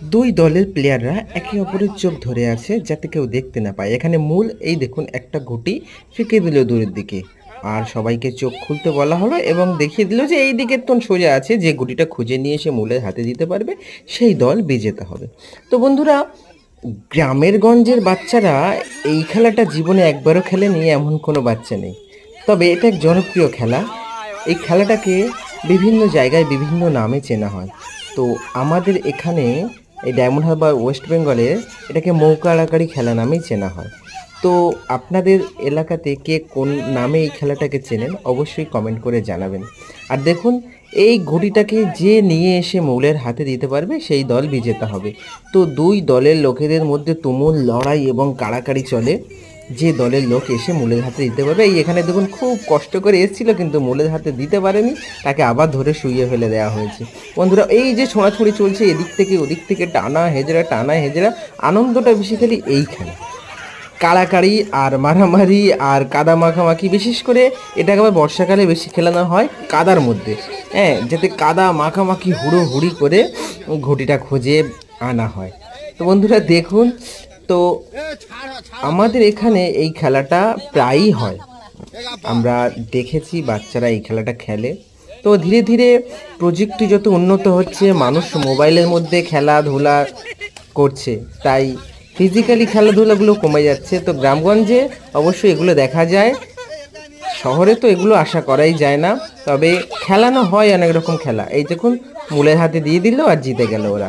দুই দলের প্লেয়াররা একে অপরের চোখ ধরে আছে যাতে কেউ দেখতে না পায়। এখানে মূল এই দেখুন একটা গুটি ফিকে দিল দূরের দিকে। আর সবাইকে চোখ খুলতে বলা হলো এবং দেখিয়ে দিল যে এই দিকের তোন সোজা আছে, যে গুটিটা খুঁজে নিয়ে এসে মূলের হাতে দিতে পারবে সেই দল বিজেতা হবে। তো বন্ধুরা, গ্রামের গঞ্জের বাচ্চারা এই খেলাটা জীবনে একবারও খেলেনি এমন কোনো বাচ্চা নেই। তবে এটা এক জনপ্রিয় খেলা। এই খেলাটাকে বিভিন্ন জায়গায় বিভিন্ন নামে চেনা হয়। তো আমাদের এখানে এই ডায়মন্ড হারবার ওয়েস্ট বেঙ্গলে এটাকে মৌকাড়াকাড়ি খেলা নামেই চেনা হয়। তো আপনাদের এলাকাতে কে কোন নামে এই খেলাটাকে চেনেন অবশ্যই কমেন্ট করে জানাবেন। আর দেখুন, এই ঘুড়িটাকে যে নিয়ে এসে মৌলের হাতে দিতে পারবে সেই দল বিজেতা হবে। তো দুই দলের লোকেদের মধ্যে তুমুল লড়াই এবং কাড়াকাড়ি চলে। যে দলের লোক এসে মূলের হাতে দিতে পারবে, এই এখানে দেখুন খুব কষ্ট করে এসেছিল কিন্তু মূলের হাতে দিতে পারেনি, তাকে আবার ধরে শুইয়ে ফেলে দেওয়া হয়েছে। বন্ধুরা, এই যে ছোঁড়াছুঁড়ি চলছে এদিক থেকে ওদিক থেকে, টানা হেজরা, আনন্দটা বেসিক্যালি এইখানে কাড়াকাড়ি আর মারামারি আর কাদা মাখামাখি। বিশেষ করে এটাকে আবার বর্ষাকালে বেশি খেলানো হয় কাদার মধ্যে, হ্যাঁ, যাতে কাদা মাখামাখি হুড়োহুড়ি করে ঘটিটা খুঁজে আনা হয়। তো বন্ধুরা দেখুন, তো আমাদের এখানে এই খেলাটা প্রায়ই হয়, আমরা দেখেছি বাচ্চারা এই খেলাটা খেলে। তো ধীরে ধীরে প্রযুক্তি যত উন্নত হচ্ছে, মানুষ মোবাইলের মধ্যে খেলাধুলা করছে, তাই ফিজিক্যালি খেলাধুলাগুলো কমে যাচ্ছে। তো গ্রামগঞ্জে অবশ্যই এগুলো দেখা যায়, শহরে তো এগুলো আশা করাই যায় না। তবে খেলানো হয় অনেক রকম খেলা। এই দেখুন, মূলের হাতে দিয়ে দিল আর জিতে গেল ওরা।